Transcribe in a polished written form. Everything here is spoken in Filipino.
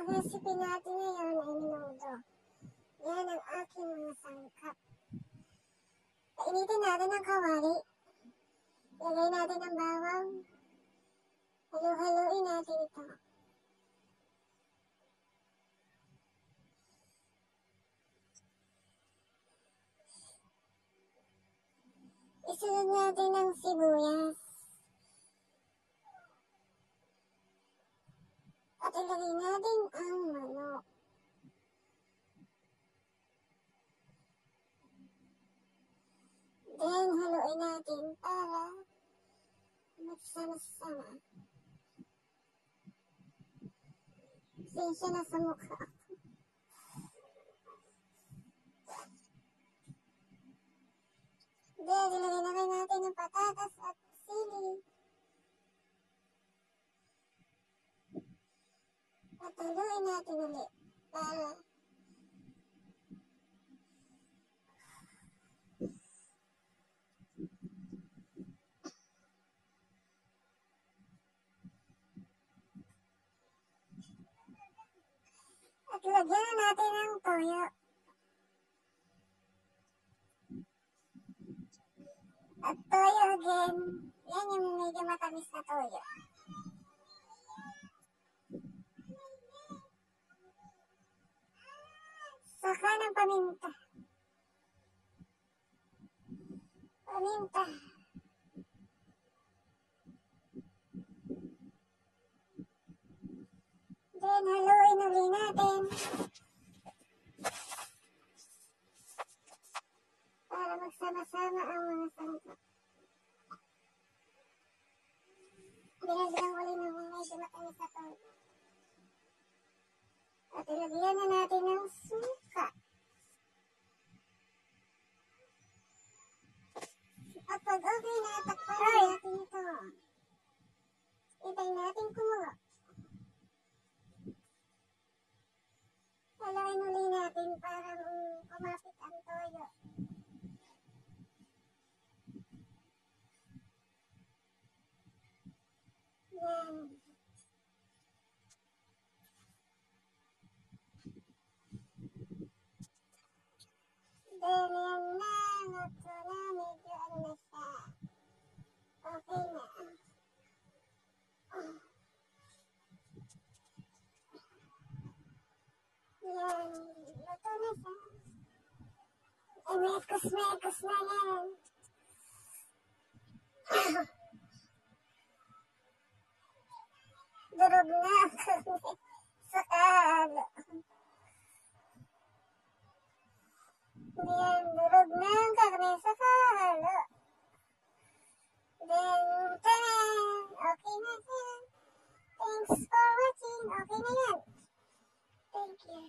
recipe natin ngayon ay menudo. Yan ang aking mga sangkap. Painitin natin ang kawali. Lagay natin ang bawang. Halo-haloin natin ito. Isunod natin ang sibuyas. At ilagay natin ang manok. Then, haluin natin para magsama-sama. Sinsya na sa mukha. Then, ilagay na rin natin ang patatas at sili. At haluin natin ulit para at lagyan natin ng toyo. At toyo again. Yan yung medyo matamis na toyo. Saka ng paminta. Paminta. Then, haluin ulit natin. Para magsama-sama ang mga sangkap. Binagyan ulit ng medyo matamis na toyo. At ilagyan na natin ng suka. At pag okay na, takpan natin ito. Itay natin kumulo. Haluin ulit natin para kumapit ang toyo. Yan. Then, yan na. Luto na. Medyo ano na siya. Okay na. Yan. Luto na siya. Ay, mekos na yan. Durog na ang karne sa kahalo. Yan, durog na ang karne sa kahalo.